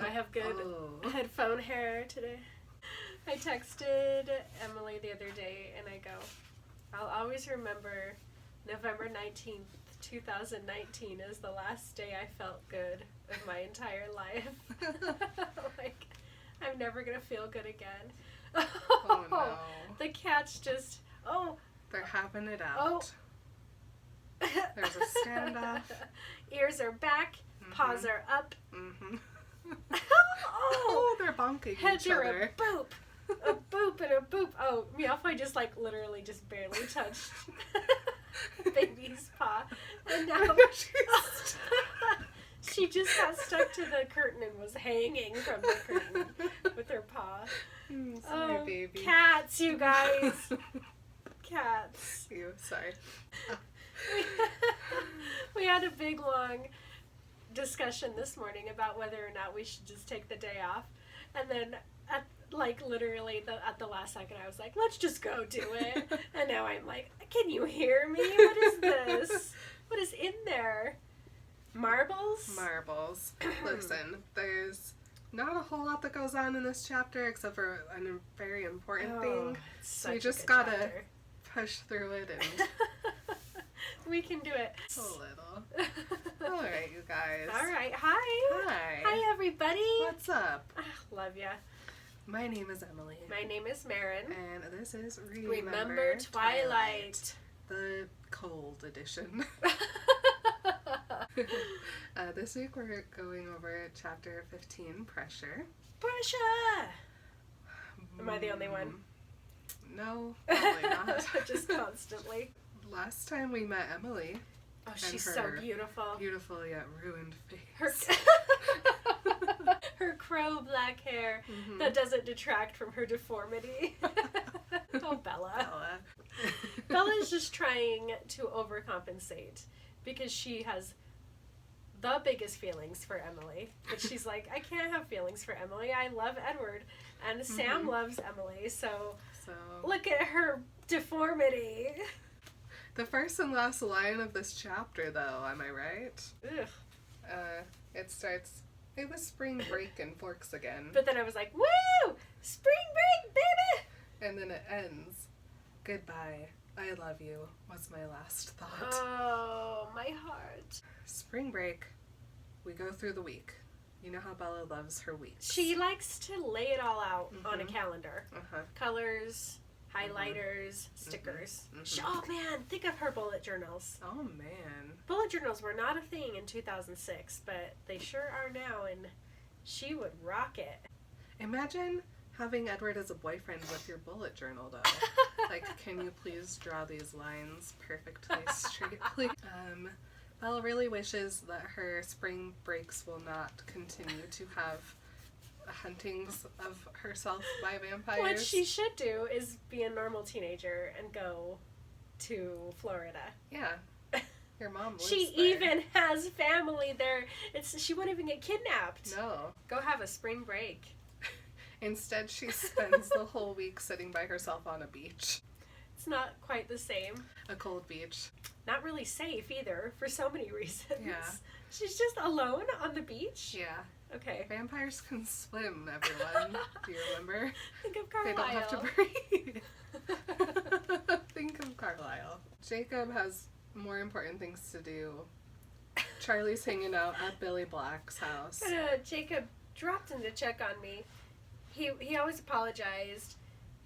I have good headphone hair today. I texted Emily the other day and I go, I'll always remember November 19th, 2019 is the last day I felt good of my entire life. Like, I'm never going to feel good again. Oh, no. The cats just, They're having it out. Oh. There's a standoff. Ears are back, paws are up. Mm-hmm. Oh, they're bonking heads each are other. a boop. A boop and a boop. Oh, Meowfly just literally just barely touched baby's paw. And now she just got stuck to the curtain and was hanging from the curtain with her paw. Sorry, baby. Cats, you guys. Cats. Sorry. We had a big, long discussion this morning about whether or not we should just take the day off. And then literally at the last second I was like, let's just go do it. And now I'm like, can you hear me? What is this? What is in there? Marbles? Marbles. Listen, there's not a whole lot that goes on in this chapter except for a very important thing. So we just gotta push through it and we can do it. a little. Alright, you guys. Alright, hi. Hi. Hi, everybody. What's up? Love ya. My name is Emily. My name is Marin. And this is Remember Twilight. The cold edition. This week we're going over chapter 15, Pressure. Pressure! Am I the only one? No, probably not. Just constantly. Last time we met Emily. Oh, she's so beautiful. Beautiful yet ruined face. Her crow black hair that doesn't detract from her deformity. Oh, Bella. Bella's just trying to overcompensate because she has the biggest feelings for Emily. But she's like, I can't have feelings for Emily. I love Edward. And Sam loves Emily. So look at her deformity. The first and last line of this chapter, though, am I right? Ugh. It starts, it was spring break in Forks again. But then I was like, woo! Spring break, baby! And then it ends, goodbye, I love you, was my last thought. Oh, my heart. Spring break, we go through the week. You know how Bella loves her weeks. She likes to lay it all out on a calendar. Colors, highlighters, stickers. Oh man, think of her bullet journals. Oh man. Bullet journals were not a thing in 2006, but they sure are now, and she would rock it. Imagine having Edward as a boyfriend with your bullet journal, though. Like, can you please draw these lines perfectly straightly? Bella really wishes that her spring breaks will not continue to have huntings of herself by vampires. What she should do is be a normal teenager and go to Florida. Yeah. Your mom lives She there. even has family there. She wouldn't even get kidnapped. No. Go have a spring break. Instead, she spends the whole week sitting by herself on a beach. It's not quite the same. A cold beach. Not really safe either, for so many reasons. Yeah. She's just alone on the beach? Yeah. Okay. Vampires can swim, everyone. Do you remember? Think of Carlisle. They don't have to breathe. Think of Carlisle. Jacob has more important things to do. Charlie's hanging out at Billy Black's house. Jacob dropped in to check on me. He always apologized.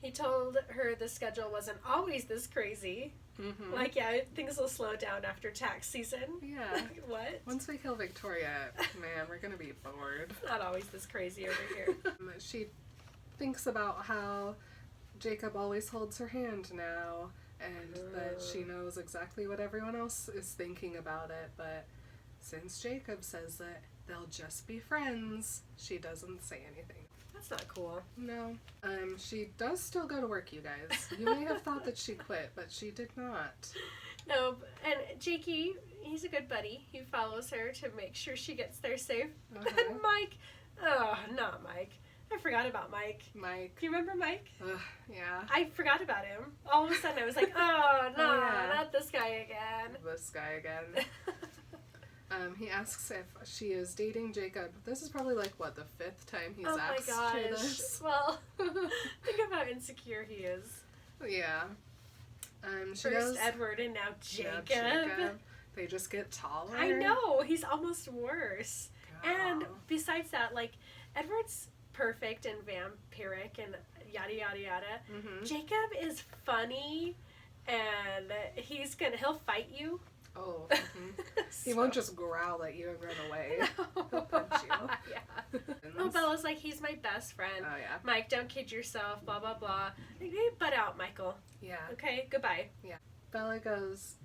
He told her the schedule wasn't always this crazy. Like, yeah, things will slow down after tax season. Yeah. Like, what? Once we kill Victoria, man, we're gonna be bored. It's not always this crazy over here. She thinks about how Jacob always holds her hand now, and that she knows exactly what everyone else is thinking about it, but since Jacob says that they'll just be friends, she doesn't say anything. That's not cool. No. She does still go to work, you guys. You may have thought that she quit, but she did not. No, and Jakey, he's a good buddy. He follows her to make sure she gets there safe. And Mike, not Mike. I forgot about Mike. Mike. Do you remember Mike? Yeah. I forgot about him. All of a sudden I was like, oh, no, not this guy again. This guy again. He asks if she is dating Jacob. This is probably like, what, the 5th time he's oh asked my her gosh. this? Well, think of how insecure he is. Yeah. She First goes, Edward and now Jacob. Yeah, Jacob. They just get taller. I know. He's almost worse. God. And besides that, like, Edward's perfect and vampiric and yada yada yada. Mm-hmm. Jacob is funny and he'll fight you. Oh. Mm-hmm. He won't just growl at you and run away. No. He'll punch you. Yeah. Oh, Bella's like, he's my best friend. Oh, yeah. Mike, don't kid yourself, blah, blah, blah. Like, hey, butt out, Michael. Yeah. Okay, goodbye. Yeah. Bella goes,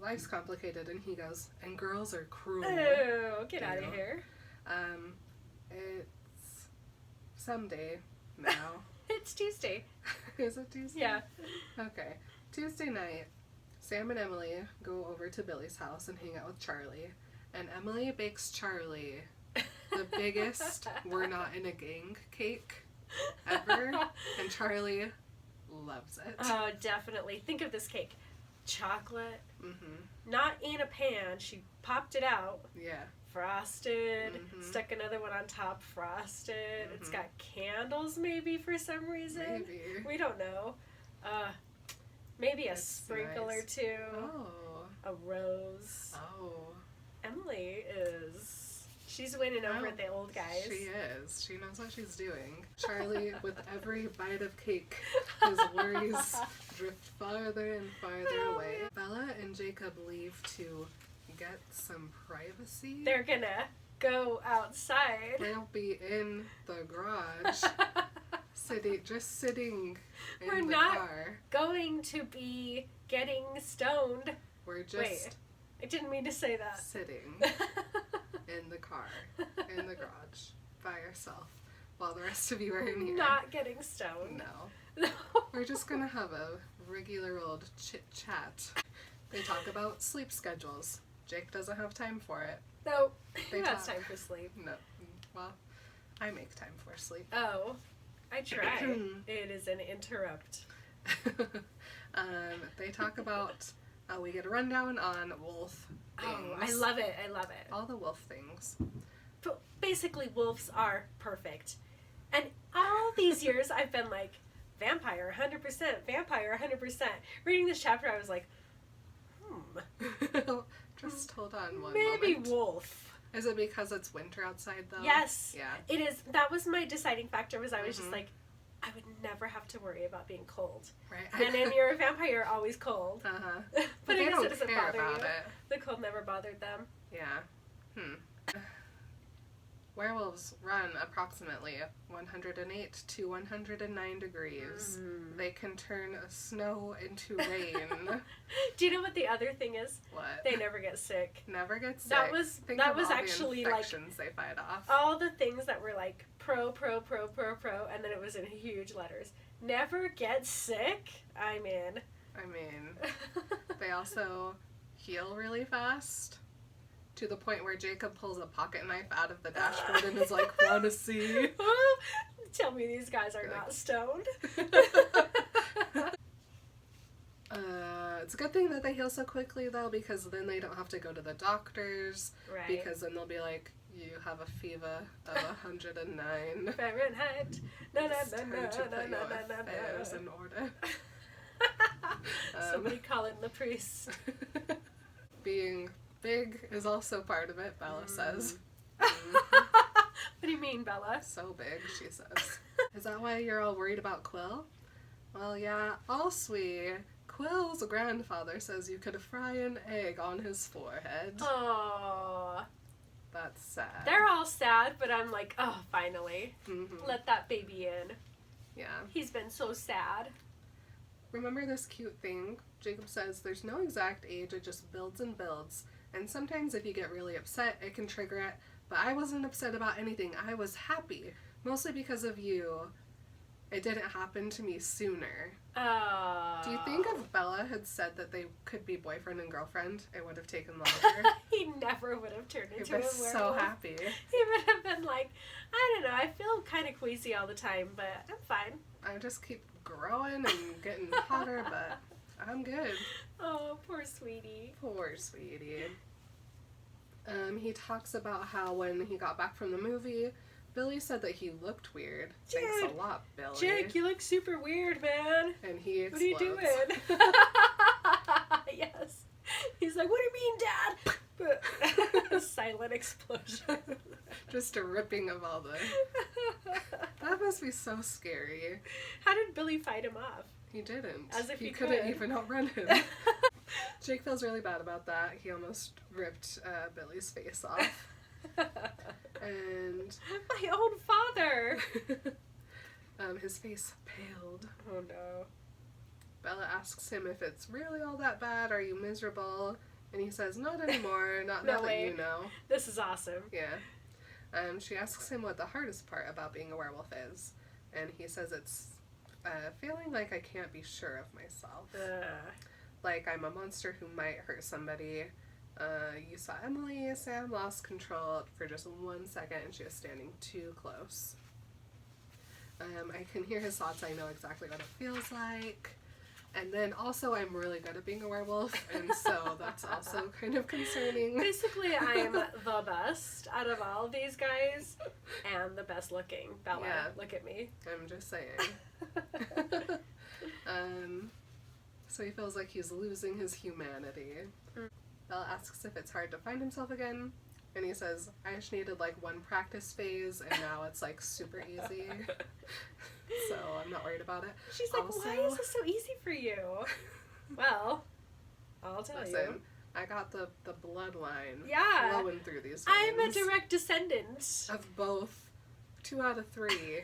life's complicated, and he goes, and girls are cruel. Oh, get out of here. It's someday now. It's Tuesday. Is it Tuesday? Yeah. Okay. Tuesday night, Sam and Emily go over to Billy's house and hang out with Charlie. And Emily bakes Charlie the biggest we're not in a gang cake ever. And Charlie loves it. Oh, definitely. Think of this cake. Chocolate. Mm-hmm. Not in a pan. She popped it out. Yeah. Frosted. Mm-hmm. Stuck another one on top. Frosted. Mm-hmm. It's got candles maybe for some reason. Maybe. We don't know. Maybe a It's sprinkle nice. or two. Oh. A rose. Oh. Emily she's winning over the old guys. She is. She knows what she's doing. Charlie, with every bite of cake, his worries drift farther and farther away. Bella and Jacob leave to get some privacy. They're gonna go outside. They'll be in the garage, sitting in We're the not car. going to be getting stoned. We're just Wait, I didn't mean to say that. sitting in the car, in the garage, by yourself, while the rest of you are in here. Not getting stoned. No. No. We're just gonna have a regular old chit-chat. They talk about sleep schedules. Jake doesn't have time for it. No. They Who has talk. time for sleep? No. Well, I make time for sleep. Oh, I try. It is an interrupt. They talk about, we get a rundown on wolf things. Oh, I love it. I love it. All the wolf things. But basically, wolves are perfect. And all these years, I've been like, vampire 100%, vampire 100%. Reading this chapter, I was like, Just hold on one maybe moment. wolf. Is it because it's winter outside though? Yes. Yeah. It is. That was my deciding factor. Was I was just Mhm. like, I would never have to worry about being cold. Right. And then you're a vampire, you're always cold. Uh-huh. But I they guess don't it doesn't care bother about you. it. The cold never bothered them. Yeah. Werewolves run approximately 108 to 109 degrees. They can turn snow into rain. Do you know what the other thing is? What? They never get sick. Never get sick. That was Think that of was all actually the like infections they fight off. all the things that were like pro, and then it was in huge letters. Never get sick. I'm in. I mean, they also heal really fast. To the point where Jacob pulls a pocket knife out of the dashboard and is like, wanna see? Tell me these guys are not stoned. It's a good thing that they heal so quickly though, because then they don't have to go to the doctors. Right. Because then they'll be like, you have a fever of 109. Fahrenheit. No, no, It's no, time no, to no, put no, your no, no, affairs no. in order. Somebody calling the priest. Being big is also part of it, Bella says. What do you mean, Bella? So big, she says. Is that why you're all worried about Quill? Well, yeah, all sweet. Quill's grandfather says you could fry an egg on his forehead. Oh, That's sad. they're all sad, but I'm like, oh, finally, Mhm. let that baby in. Yeah. He's been so sad. Remember this cute thing? Jacob says there's no exact age, it just builds and builds. And sometimes if you get really upset, it can trigger it. But I wasn't upset about anything. I was happy. Mostly because of you. It didn't happen to me sooner. Oh. Do you think if Bella had said that they could be boyfriend and girlfriend, it would have taken longer? He never would have turned He into a was werewolf. so happy. He would have been like, I don't know, I feel kind of queasy all the time, but I'm fine. I just keep growing and getting hotter, but I'm good. Oh, poor sweetie. Poor sweetie. He talks about how when he got back from the movie, Billy said that he looked weird. Dude, thanks a lot, Billy. Jake, you look super weird, man. And he explodes. What are you doing? Yes. He's like, what do you mean, Dad? Silent explosion. Just a ripping of all the... That must be so scary. How did Billy fight him off? He didn't. As if he couldn't could. even outrun him. Jake feels really bad about that. He almost ripped Billy's face off. And... My own father! His face paled. Oh no. Bella asks him if it's really all that bad. Are you miserable? And he says, not anymore. Not No now that way. you know. This is awesome. Yeah. She asks him what the hardest part about being a werewolf is. And he says it's feeling like I can't be sure of myself. Like I'm a monster who might hurt somebody. You saw Emily. Sam lost control for just 1 second and she was standing too close. I can hear his thoughts. I know exactly what it feels like. And then also I'm really good at being a werewolf, and so that's also kind of concerning. Basically, I'm the best out of all of these guys, and the best looking. Bella, Yeah. look at me. I'm just saying. So he feels like he's losing his humanity. Bella asks if it's hard to find himself again, and he says, I just needed like one practice phase, and now it's like super easy. So I'm not worried about it. She's like, Also- why is this so easy for you? Well, I'll tell you. I got the bloodline Yeah. flowing through these veins. I'm a direct descendant. Of both 2 out of 3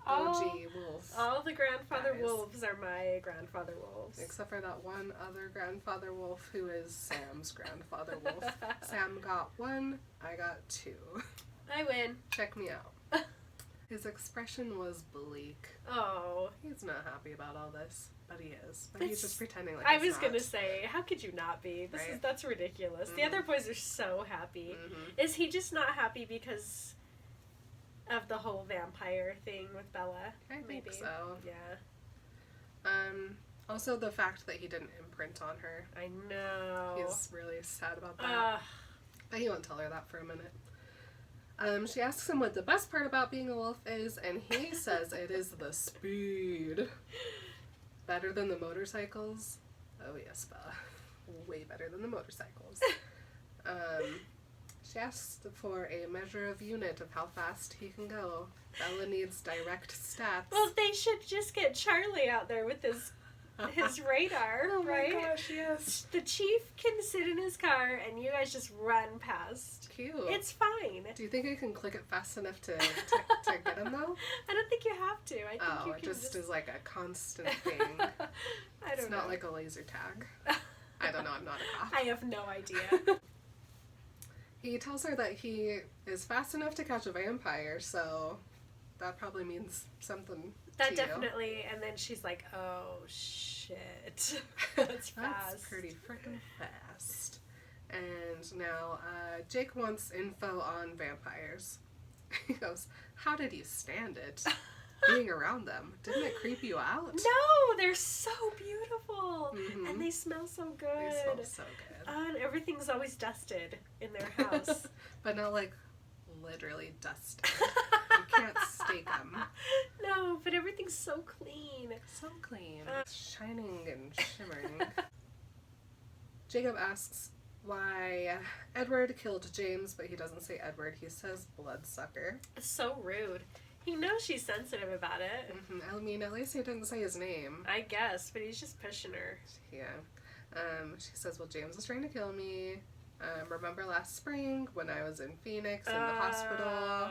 all, OG wolves. all the grandfather Guys. wolves are my grandfather wolves. Except for that one other grandfather wolf who is Sam's grandfather wolf. Sam got 1, I got 2. I win. Check me out. His expression was bleak. Oh. He's not happy about all this, but he is. But It's- he's just pretending like I he's was gonna not. say, how could you not be? Right. That's ridiculous. The Mhm. other boys are so happy. Mhm. Is he just not happy because of the whole vampire thing with Bella? I Maybe. think so. Yeah. Also the fact that he didn't imprint on her. I know. He's really sad about that. Ugh. But he won't tell her that for a minute. She asks him what the best part about being a wolf is, and he says it is the speed. Better than the motorcycles? Oh yes, Bella. Way better than the motorcycles. She asks for a measure of unit of how fast he can go. Bella needs direct stats. Well, they should just get Charlie out there with his radar, Oh my right? gosh, yes. The chief can sit in his car and you guys just run past. Cute. It's fine. Do you think I can click it fast enough to get him though? I don't think you have to. I think Oh, you it can just is like a constant thing. I don't It's know. not like a laser tag. I don't know, I'm not a cop. I have no idea. He tells her that he is fast enough to catch a vampire, so that probably means something That to definitely, and then she's like, oh shit. That's fast. That's pretty freaking fast. And now Jake wants info on vampires. He goes, how did you stand it? Being around them. Didn't it creep you out? No, they're so beautiful. Mhm. And they smell so good. They smell so good. And everything's always dusted in their house. But not like literally dusted. You can't stake them. No, but everything's so clean. So clean. Shining and shimmering. Jacob asks why Edward killed James, but he doesn't say Edward. He says bloodsucker. So rude. He knows she's sensitive about it. I mean, at least he didn't say his name. I guess, but he's just pushing her. Yeah. She says, well, James was trying to kill me. Remember last spring when I was in Phoenix in the hospital?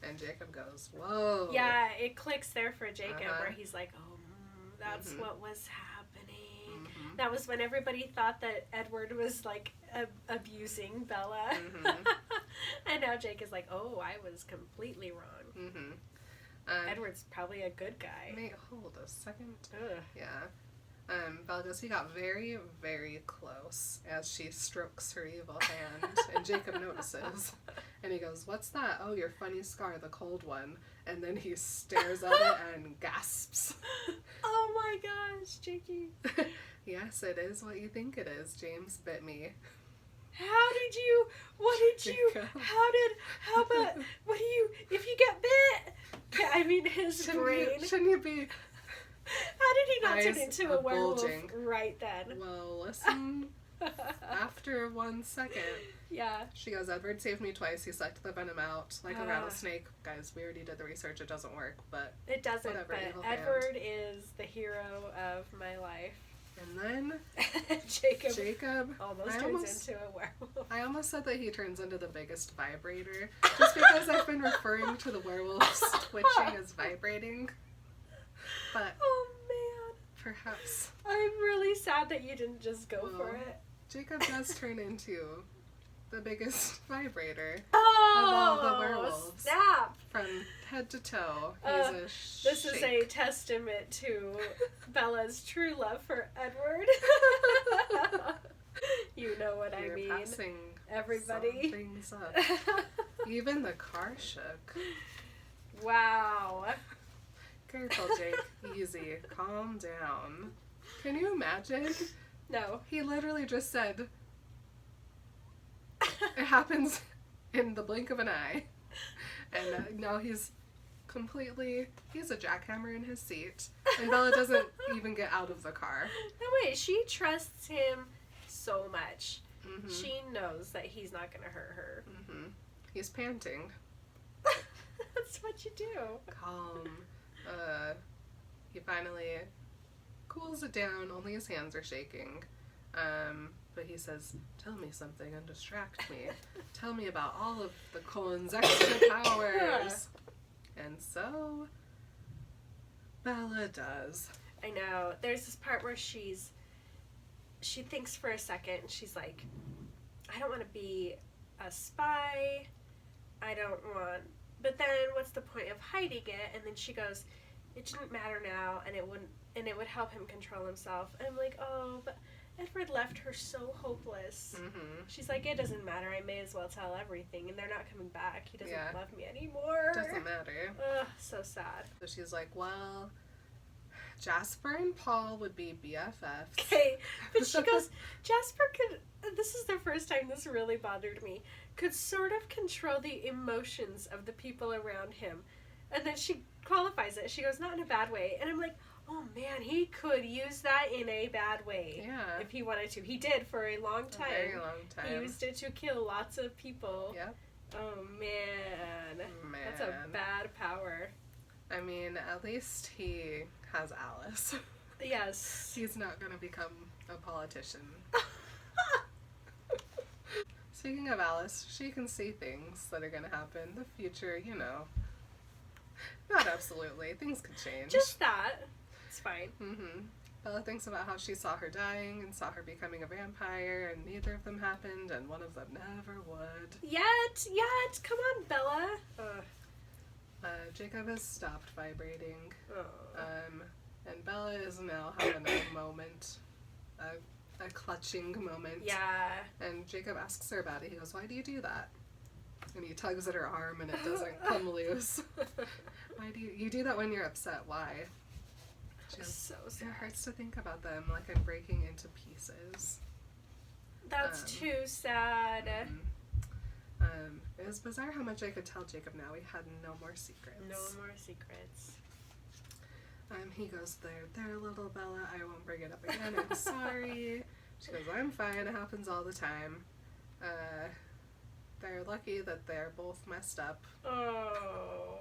And Jacob goes, whoa. Yeah, it clicks there for Jacob Uh-huh. where he's like, oh, that's Mhm. what was happening. Mhm. That was when everybody thought that Edward was like abusing Bella. Mhm. And now Jake is like, oh, I was completely wrong. Mm-hmm. Edward's probably a good guy. Wait, hold a second. Ugh. Yeah. Bella goes, he got very, very close as she strokes her evil hand, and Jacob notices. And he goes, what's that? Oh, your funny scar, the cold one. And then he stares at it and gasps. Oh my gosh, Jakey. Yes, it is what you think it is. James bit me. if you get bit? I mean, his brain. Shouldn't you be... How did he not turn into a werewolf right then? Well, listen, after 1 second, yeah, she goes, Edward saved me twice. He sucked the venom out like a rattlesnake. Guys, we already did the research. It doesn't work, but it doesn't. Whatever, but Edward is the hero of my life. And then Jacob almost turns into a werewolf. I almost said that he turns into the biggest vibrator, just because I've been referring to the werewolves twitching as vibrating. But oh man, perhaps I'm really sad that you didn't just go for it. Jacob does turn into the biggest vibrator of Oh, all the werewolves. snap! From head to toe, he's This is a testament to Bella's true love for Edward. You know what I mean. Passing everybody. some things up. Even the car shook. Wow. Careful, Jake. Easy. Calm down. Can you imagine? No. He literally just said, it happens in the blink of an eye. And now he's a jackhammer in his seat. And Bella doesn't even get out of the car. No way. She trusts him so much. Mm-hmm. She knows that he's not going to hurt her. Mm-hmm. He's panting. That's what you do. Calm. He finally cools it down. Only his hands are shaking. But he says, tell me something and distract me. Tell me about all of the Cohen's extra powers. And so, Bella does. I know. There's this part where she thinks for a second. She's like, I don't want to be a spy. I don't want... But then what's the point of hiding it? And then she goes, it didn't matter now, and it would help him control himself. And I'm like, oh, but Edward left her so hopeless. Mm-hmm. She's like, it doesn't matter. I may as well tell everything, and they're not coming back. He doesn't love me anymore. Doesn't matter. Ugh, so sad. So she's like, well, Jasper and Paul would be BFFs. Okay, but she goes, Jasper could, this is the first time this really bothered me, could sort of control the emotions of the people around him. And then she qualifies it. She goes, not in a bad way. And I'm like, oh man, he could use that in a bad way. Yeah. If he wanted to. He did for a long time. A very long time. He used it to kill lots of people. Yep. Oh man. That's a bad power. I mean, at least he has Alice. Yes. He's not going to become a politician. Speaking of Alice, she can see things that are going to happen in the future, you know. Not absolutely. Things could change. Just that. It's fine. Mm-hmm. Bella thinks about how she saw her dying and saw her becoming a vampire, and neither of them happened, and one of them never would. Yet. Come on, Bella. Jacob has stopped vibrating. Oh. And Bella is now having a moment. A clutching moment. Yeah. And Jacob asks her about it. He goes, why do you do that? And he tugs at her arm and it doesn't come loose. Why do you do that when you're upset? Why? Just, so sad. It hurts to think about them like I'm breaking into pieces. That's too sad. It was bizarre how much I could tell Jacob now. We had no more secrets. No more secrets. He goes, there, little Bella, I won't bring it up again, I'm sorry. She goes, I'm fine, it happens all the time. They're lucky that they're both messed up. Oh.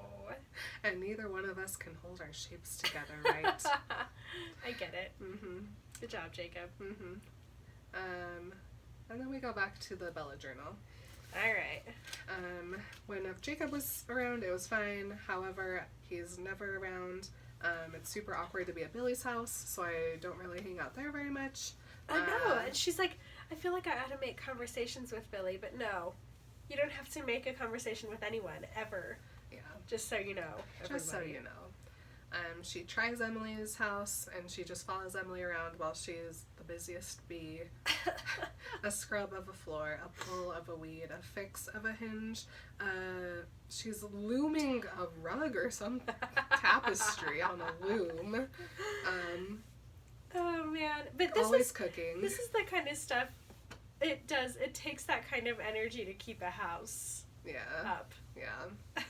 And neither one of us can hold our shapes together, right? I get it. Mm-hmm. Good job, Jacob. Mm-hmm. And then we go back to the Bella journal. Alright. When Jacob was around, it was fine. However, he's never around. It's super awkward to be at Billy's house, so I don't really hang out there very much. I know, and she's like, I feel like I ought to make conversations with Billy, but no. You don't have to make a conversation with anyone, ever. Yeah. Just so you know. Just so you know. She tries Emily's house, and she just follows Emily around while she's the busiest bee. A scrub of a floor, a pull of a weed, a fix of a hinge. She's looming a rug or some tapestry on a loom. Oh man, but always cooking. This is the kind of stuff It does. It takes that kind of energy to keep a house up. Yeah.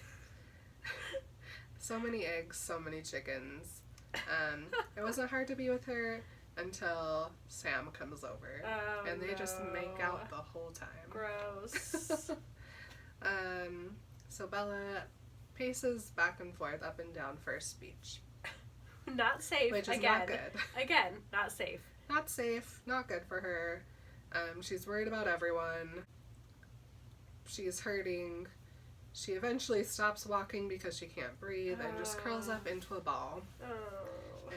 So many eggs, so many chickens. It wasn't hard to be with her until Sam comes over. Oh, and they just make out the whole time. Gross. So Bella paces back and forth up and down First speech. Not safe. Which is again. not good. Again, not safe. Not safe, not good for her. She's worried about everyone. She's hurting. She eventually stops walking because she can't breathe and just curls up into a ball. Oh.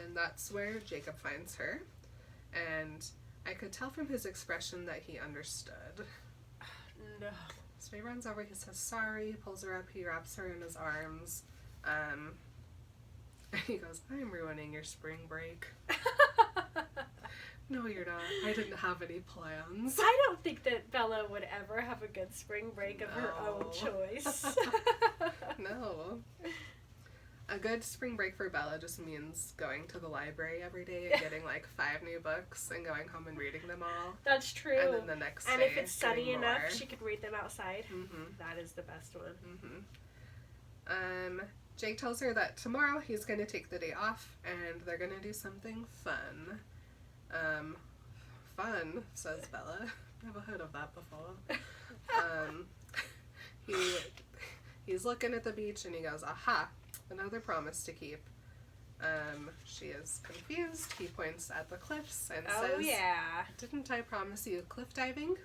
And that's where Jacob finds her. And I could tell from his expression that he understood. No. So he runs over, he says sorry, pulls her up, he wraps her in his arms. And he goes, I'm ruining your spring break. No, you're not. I didn't have any plans. I don't think that Bella would ever have a good spring break of her own choice. No. A good spring break for Bella just means going to the library every day and getting like 5 new books and going home and reading them all. That's true. And then the next day, and if it's sunny enough, more. she could read them outside. Mm-hmm. That is the best one. Mm-hmm. Jake tells her that tomorrow he's going to take the day off and they're going to do something fun. Fun, says Bella. Never heard of that before. He's looking at the beach and he goes, aha, another promise to keep. She is confused. He points at the cliffs and says, yeah. Didn't I promise you cliff diving?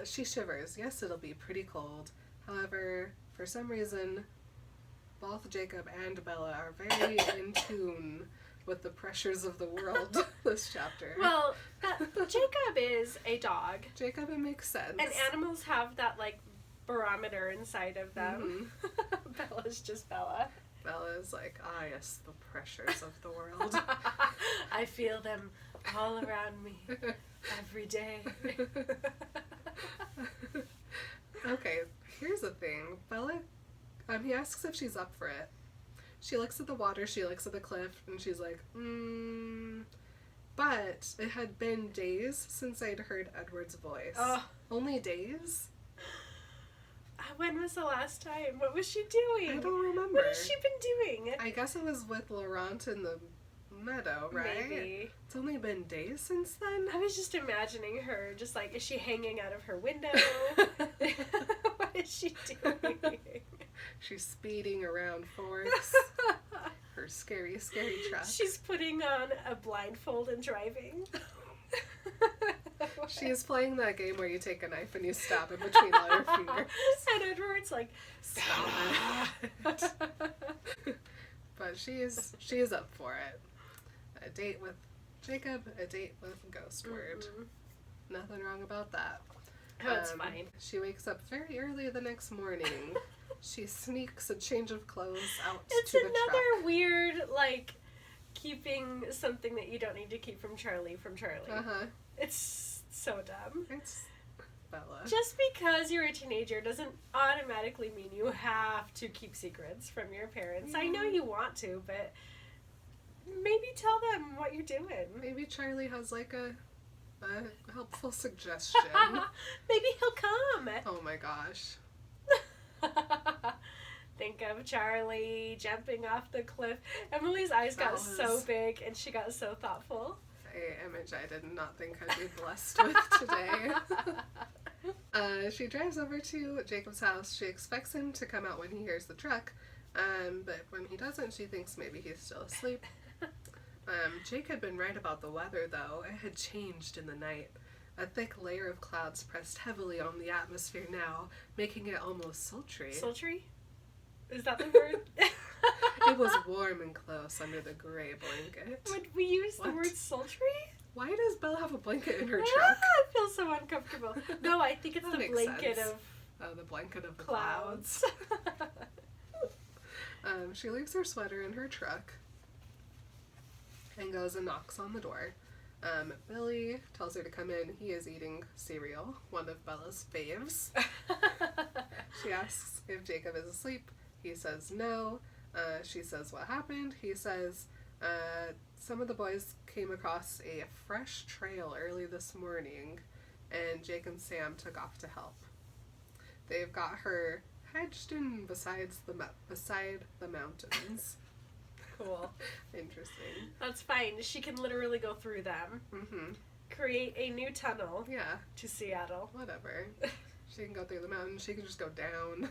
She shivers. Yes, it'll be pretty cold. However, for some reason, both Jacob and Bella are very in tune with the pressures of the world this chapter. Well, Jacob is a dog. Jacob, it makes sense. And animals have that, like, barometer inside of them. Mm-hmm. Bella's just Bella. Bella is like, yes, the pressures of the world. I feel them all around me every day. Okay, here's the thing. Bella, he asks if she's up for it. She looks at the water, she looks at the cliff, and she's like, But it had been days since I'd heard Edward's voice. Only days? When was the last time? What was she doing? I don't remember. What has she been doing? I guess it was with Laurent in the meadow, right? Maybe. It's only been days since then? I was just imagining her, just like, is she hanging out of her window? What is she doing? She's speeding around Forks. Her scary, scary truck. She's putting on a blindfold and driving. She is playing that game where you take a knife and you stab in between all your fingers. And Edward's like, stop it. But she is up for it. A date with Jacob, a date with Ghostword. Mm-hmm. Nothing wrong about that. Oh, it's fine. She wakes up very early the next morning. She sneaks a change of clothes out it's to the truck. It's another weird, like, keeping something that you don't need to keep from Charlie. Uh-huh. It's so dumb. It's Bella. Just because you're a teenager doesn't automatically mean you have to keep secrets from your parents. I know you want to, but maybe tell them what you're doing. Maybe Charlie has, like, a helpful suggestion. Maybe he'll come. Oh my gosh. Think of Charlie jumping off the cliff. Emily's eyes got so big and she got so thoughtful. An image I did not think I'd be blessed with today. She drives over to Jacob's house. She expects him to come out when he hears the truck, but when he doesn't, she thinks maybe he's still asleep. Jake had been right about the weather, though. It had changed in the night. A thick layer of clouds pressed heavily on the atmosphere now, making it almost sultry. Sultry? Is that the word? It was warm and close under the gray blanket. Would we use the word sultry? Why does Bella have a blanket in her truck? I feel so uncomfortable. No, I think it's the blanket sense. of... Oh, the blanket of the clouds. She leaves her sweater in her truck and goes and knocks on the door. Billy tells her to come in. He is eating cereal, one of Bella's faves. She asks if Jacob is asleep. He says no. She says what happened. He says some of the boys came across a fresh trail early this morning, and Jake and Sam took off to help. They've got her hedged in beside the mountains. Cool. Interesting. That's fine. She can literally go through them. Mm-hmm. Create a new tunnel. Yeah. To Seattle. Whatever. She can go through the mountain. She can just go down.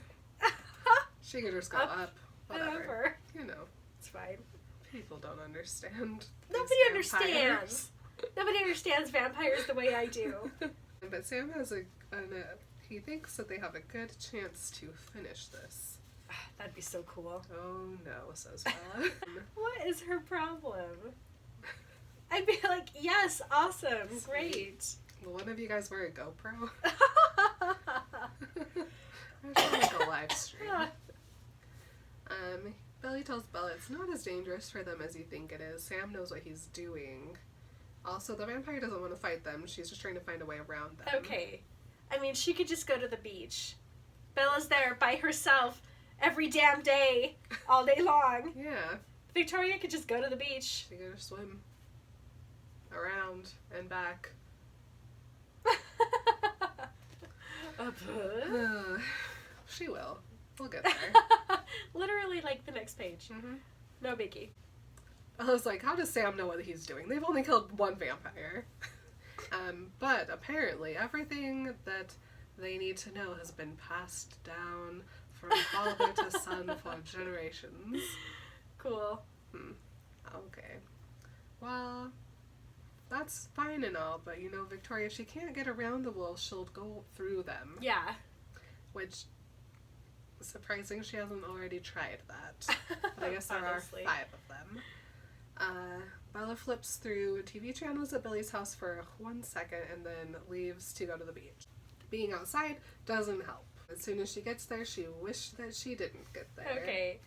She can just go up. Whatever. You know. It's fine. People don't understand. Nobody understands. Nobody understands vampires the way I do. But Sam has he thinks that they have a good chance to finish this. That'd be so cool. Oh no, says Bella. What is her problem? I'd be like, yes, awesome, great. Will one of you guys wear a GoPro? I should make a live stream. Billy tells Bella it's not as dangerous for them as you think it is. Sam knows what he's doing. Also, the vampire doesn't want to fight them. She's just trying to find a way around them. Okay. I mean, she could just go to the beach. Bella's there by herself every damn day, all day long. Yeah. Victoria could just go to the beach. She could just swim around and back. She will. We'll get there. Literally, like, the next page. Mm-hmm. No biggie. I was like, how does Sam know what he's doing? They've only killed one vampire. But apparently everything that they need to know has been passed down from father to son for generations. Cool. Okay. Well, that's fine and all, but you know, Victoria, if she can't get around the wolves, she'll go through them. Yeah. Which, surprising she hasn't already tried that. But I guess there are 5 of them. Bella flips through TV channels at Billy's house for 1 second and then leaves to go to the beach. Being outside doesn't help. As soon as she gets there, she wished that she didn't get there. Okay.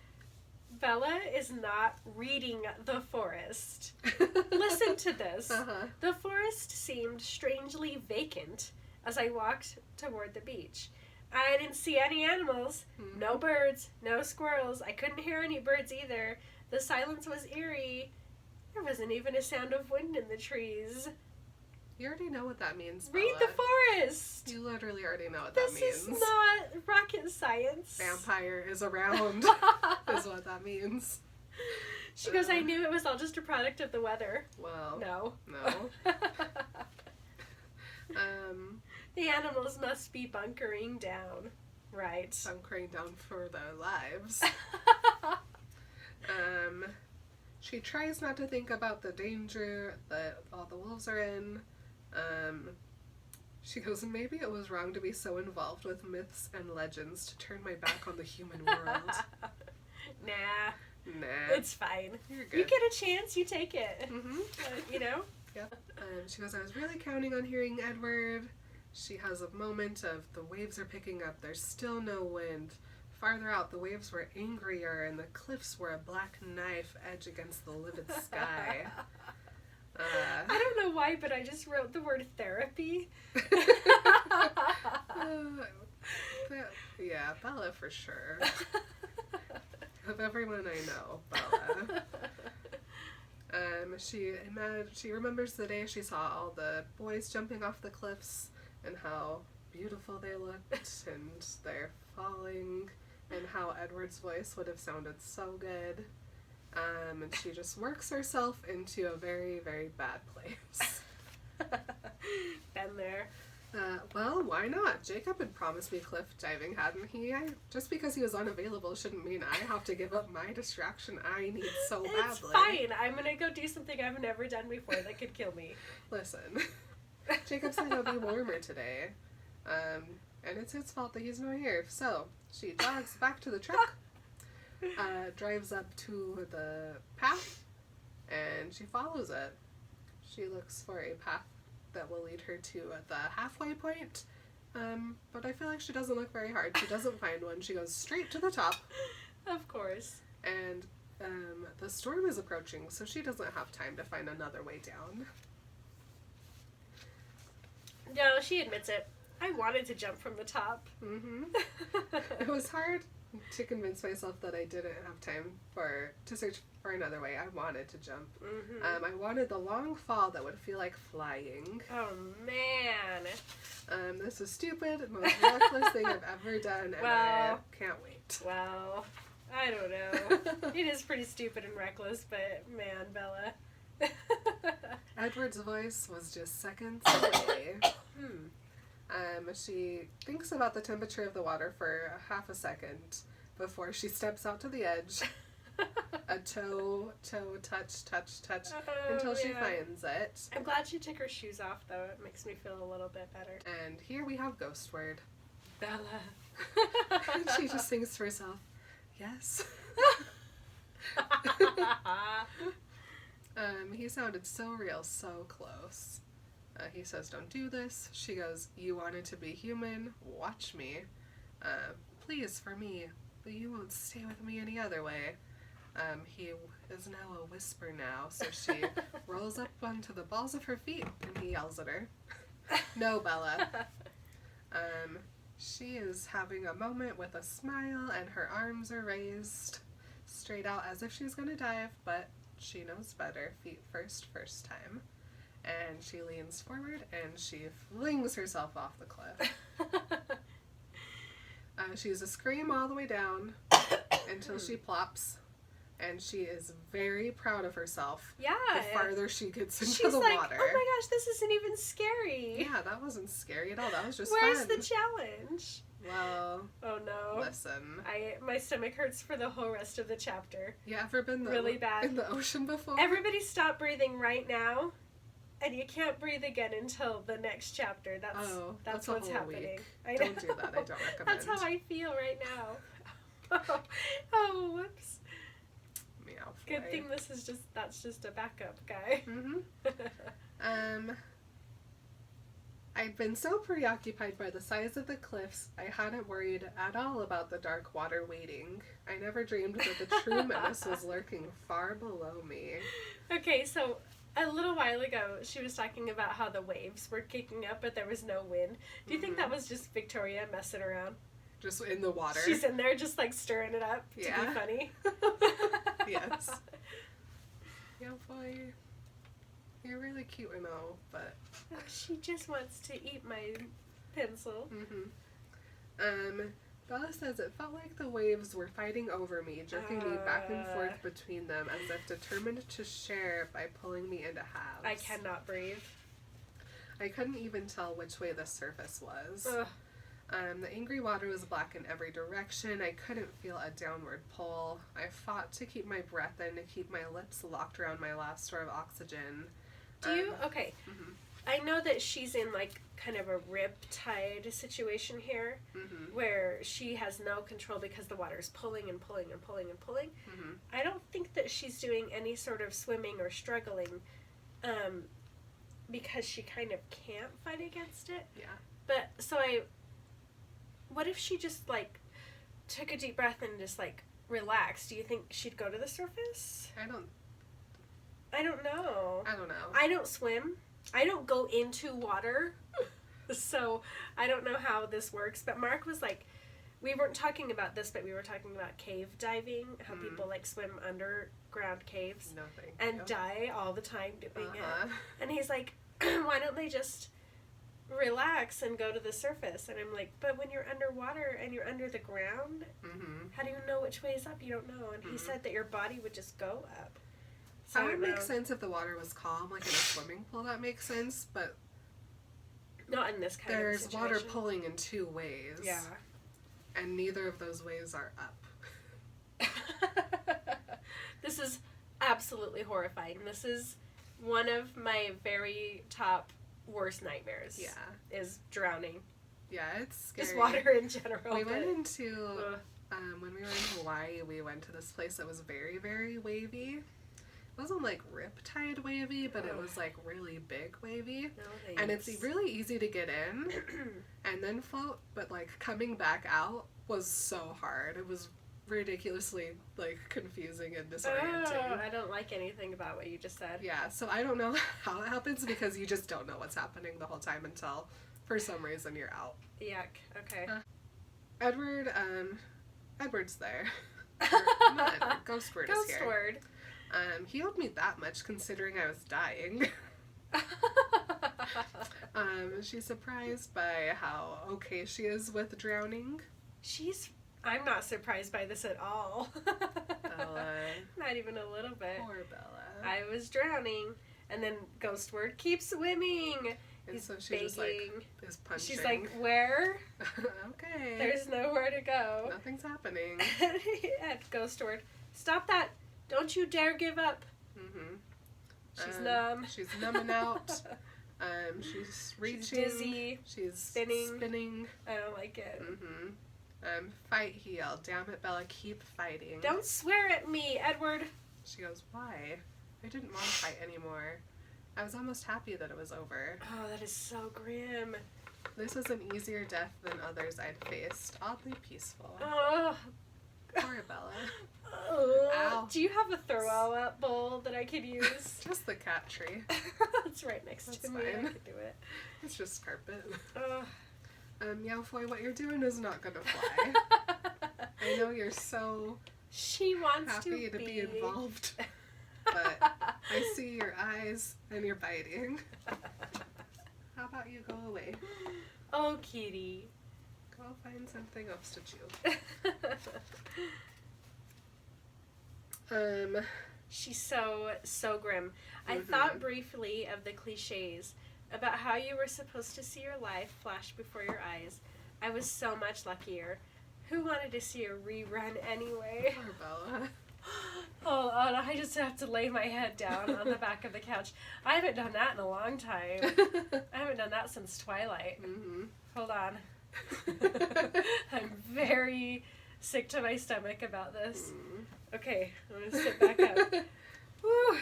Bella is not reading The Forest. Listen to this. Uh-huh. The forest seemed strangely vacant as I walked toward the beach. I didn't see any animals. No birds. No squirrels. I couldn't hear any birds either. The silence was eerie. There wasn't even a sound of wind in the trees. You already know what that means, Bella. Read The Forest! You literally already know what that means. This is not rocket science. Vampire is around, is what that means. She goes, I knew it was all just a product of the weather. Well, No. The animals must be bunkering down. Right. Bunkering down for their lives. She tries not to think about the danger that all the wolves are in. She goes, maybe it was wrong to be so involved with myths and legends to turn my back on the human world. Nah. It's fine. You're good. You get a chance, you take it. Mm-hmm. You know? Yep. She goes, I was really counting on hearing Edward. She has a moment of the waves are picking up. There's still no wind. Farther out, the waves were angrier and the cliffs were a black knife edge against the livid sky. I don't know why, but I just wrote the word therapy. Yeah, Bella for sure. Of everyone I know, Bella. She remembers the day she saw all the boys jumping off the cliffs and how beautiful they looked and they're falling and how Edward's voice would have sounded so good. And she just works herself into a very, very bad place. Been there. Well, why not? Jacob had promised me cliff diving, hadn't he? Just because he was unavailable shouldn't mean I have to give up my distraction I need so badly. It's fine. I'm gonna go do something I've never done before that could kill me. Listen, Jacob said it'll be warmer today, and it's his fault that he's not here. So she jogs back to the truck, drives up to the path, and she follows it. She looks for a path that will lead her to the halfway point, but I feel like she doesn't look very hard. She doesn't find one. She goes straight to the top. Of course. And the storm is approaching, so she doesn't have time to find another way down. No, she admits it. I wanted to jump from the top. Mm-hmm. It was hard to convince myself that I didn't have time to search for another way, I wanted to jump. Mm-hmm. I wanted the long fall that would feel like flying. Oh, man. This is stupid, most reckless thing I've ever done, and I can't wait. Well, I don't know. It is pretty stupid and reckless, but man, Bella. Edward's voice was just seconds away. She thinks about the temperature of the water for half a second before she steps out to the edge. A toe, touch, until she finds it. I'm glad she took her shoes off, though. It makes me feel a little bit better. And here we have Ghost Word. Bella. And she just sings to herself, yes. He sounded so real, so close. He says, don't do this. She goes, you wanted to be human? Watch me. Please, for me. But you won't stay with me any other way. He is now a whisper now, so she rolls up onto the balls of her feet, and he yells at her. No, Bella. She is having a moment with a smile, and her arms are raised straight out as if she's gonna dive, but she knows better. Feet first time. And she leans forward and she flings herself off the cliff. She's a scream all the way down until she plops. And she is very proud of herself. Yeah. The farther she gets into She's the like, water. oh my gosh, this isn't even scary. Yeah, that wasn't scary at all. That was just Where's fun. the challenge? Well, oh no. Listen. My stomach hurts for the whole rest of the chapter. You ever been really bad in the ocean before? Everybody stop breathing right now. And you can't breathe again until the next chapter. That's what's happening. I don't do that. I don't recommend. That's how I feel right now. Oh, whoops. Meow. Good thing that's just a backup guy. I'd been so preoccupied by the size of the cliffs, I hadn't worried at all about the dark water waiting. I never dreamed that the true menace was lurking far below me. Okay, so a little while ago, she was talking about how the waves were kicking up, but there was no wind. Do you think that was just Victoria messing around? Just in the water? She's in there just, like, stirring it up to be funny. Yes. Yeah, boy. You're really cute, I know, but... Oh, she just wants to eat my pencil. Bella says it felt like the waves were fighting over me, jerking me back and forth between them as if determined to share by pulling me into halves. I cannot breathe. I couldn't even tell which way the surface was. The angry water was black in every direction. I couldn't feel a downward pull. I fought to keep my breath in, to keep my lips locked around my last store of oxygen. Okay. I know that she's in, like, kind of a rip-tide situation here, where she has no control because the water's pulling and pulling and pulling and pulling. I don't think that she's doing any sort of swimming or struggling, because she kind of can't fight against it. Yeah. But, what if she just, like, took a deep breath and just, like, relaxed? Do you think she'd go to the surface? I don't know. I don't swim. I don't go into water, so I don't know how this works. But Mark was like, we weren't talking about this, but we were talking about cave diving, how people like swim underground caves and die all the time doing it. And he's like, why don't they just relax and go to the surface? And I'm like, but when you're underwater and you're under the ground, how do you know which way is up? You don't know. And he said that your body would just go up. That would make sense if the water was calm, like in a swimming pool. That makes sense, but not in this kind of situation. There's water pulling in two ways. Yeah. And neither of those ways are up. This is absolutely horrifying. This is one of my very top worst nightmares. Yeah. Is drowning. Yeah, it's scary. Just water in general. We went into, when we were in Hawaii, we went to this place that was very, very wavy. It wasn't like riptide wavy, but it was like really big wavy. And it's really easy to get in and then float, but like coming back out was so hard. It was ridiculously like confusing and disorienting. I don't like anything about what you just said. Yeah, so I don't know how it happens because you just don't know what's happening the whole time until for some reason you're out. Yuck. Okay. Edward's there. Or, not Edward, Ghostword is here. Ghostword. He owed me that much considering I was dying. She's surprised by how okay she is with drowning. I'm not surprised by this at all. Bella. Not even a little bit. Poor Bella. I was drowning, and then Ghostword keeps swimming. And He's so she begging. just like is punching. She's like, where? Okay. There's nowhere to go. Nothing's happening. And Ghostword, stop that. Don't you dare give up. Mm-hmm. She's numb. She's numbing out. She's reaching. She's dizzy. She's spinning. I don't like it. Mm-hmm. Fight, he yelled. Damn it, Bella, keep fighting. Don't swear at me, Edward. She goes, why? I didn't want to fight anymore. I was almost happy that it was over. Oh, that is so grim. This was an easier death than others I'd faced. Oddly peaceful. Oh. Poor Bella. Oh. Ow. Do you have a throw-up bowl that I could use? Just the cat tree. It's right next That's to me. fine. I could do it. It's just carpet. Oh. Meowfoy, what you're doing is not gonna fly. I know you're so She wants happy to be involved, but I see your eyes and you're biting. How about you go away? Oh, kitty. Go find something else to chew. She's so grim. I thought briefly of the cliches about how you were supposed to see your life flash before your eyes. I was so much luckier. Who wanted to see a rerun anyway? Poor Bella. Oh, I just have to lay my head down on the back of the couch. I haven't done that in a long time. I haven't done that since Twilight. Mm-hmm. Hold on. I'm very sick to my stomach about this. Okay, I'm going to sit back up. Woo.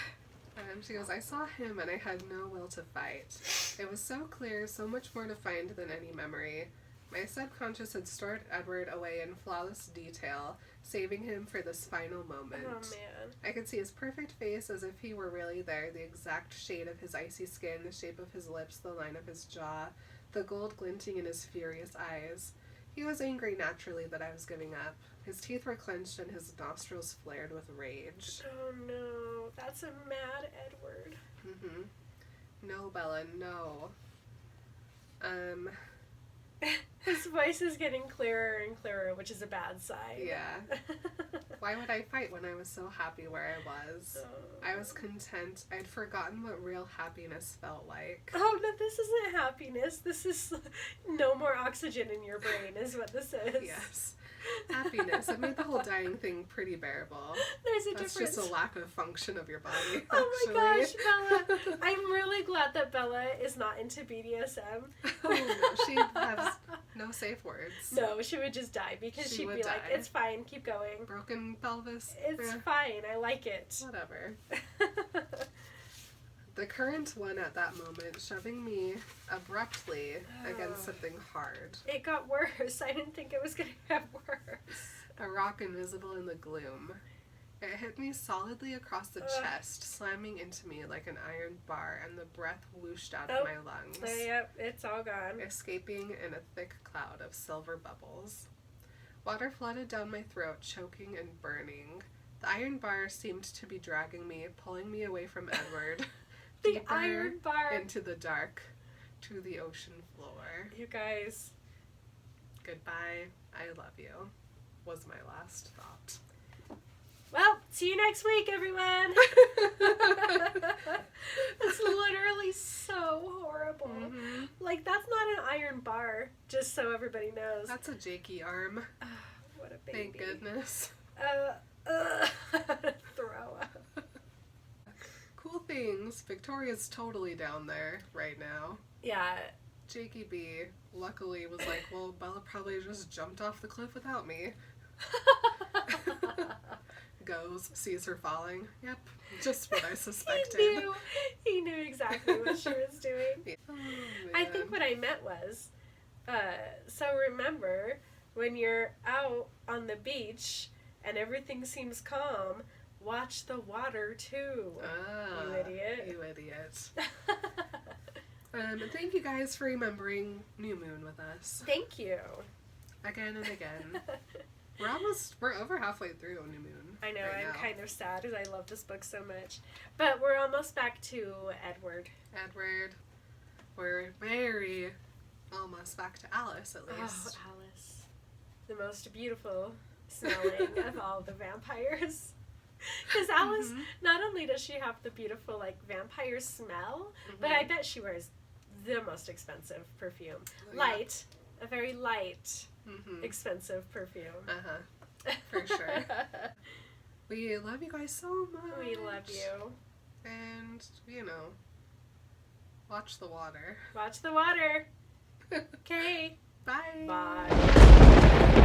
She goes, I saw him and I had no will to fight. It was so clear, so much more defined than any memory. My subconscious had stored Edward away in flawless detail, saving him for this final moment. Oh, man. I could see his perfect face as if he were really there, the exact shade of his icy skin, the shape of his lips, the line of his jaw, the gold glinting in his furious eyes. He was angry naturally that I was giving up. His teeth were clenched and his nostrils flared with rage. Oh no, that's a mad Edward. No, Bella, no. His voice is getting clearer and clearer, which is a bad sign. Yeah. Why would I fight when I was so happy where I was? I was content. I'd forgotten what real happiness felt like. Oh, no, this isn't happiness. This is no more oxygen in your brain is what this is. Yes. Happiness. It made the whole dying thing pretty bearable. There's a That's difference. just a lack of function of your body, Oh my actually. gosh, Bella. I'm really glad that Bella is not into BDSM. Oh no, she has no safe words. No, she would just die because She she'd would be like, die. it's fine, keep going. Broken pelvis. It's fine, I like it. Whatever. The current won at that moment, shoving me abruptly against something hard. It got worse. I didn't think it was going to get worse. A rock invisible in the gloom. It hit me solidly across the chest, slamming into me like an iron bar, and the breath whooshed out of my lungs. Yep, it's all gone. Escaping in a thick cloud of silver bubbles. Water flooded down my throat, choking and burning. The iron bar seemed to be dragging me, pulling me away from Edward. The deeper iron bar. into the dark, to the ocean floor. You guys. Goodbye, I love you, was my last thought. Well, see you next week, everyone. It's literally so horrible. Like, that's not an iron bar, just so everybody knows. That's a Jakey arm. What a baby. Thank goodness. Throw up. Cool things. Victoria's totally down there right now. Yeah. Jakey B luckily was like, well, Bella probably just jumped off the cliff without me. Goes, sees her falling. Yep, just what I suspected. He knew exactly what she was doing. Oh, I think what I meant was, so remember, when you're out on the beach and everything seems calm, watch the water too. You idiot. You idiot. Thank you guys for remembering New Moon with us. Thank you. Again and again. We're over halfway through New Moon. I know, right I'm now. kind of sad because I love this book so much. But we're almost back to Edward. Edward. We're very almost back to Alice, at least. Oh, Alice. The most beautiful smelling of all the vampires. Because Alice, not only does she have the beautiful, like, vampire smell, but I bet she wears the most expensive perfume. Light. A very light, expensive perfume. For sure. We love you guys so much. We love you. And, you know, watch the water. Watch the water. Okay. Bye. Bye.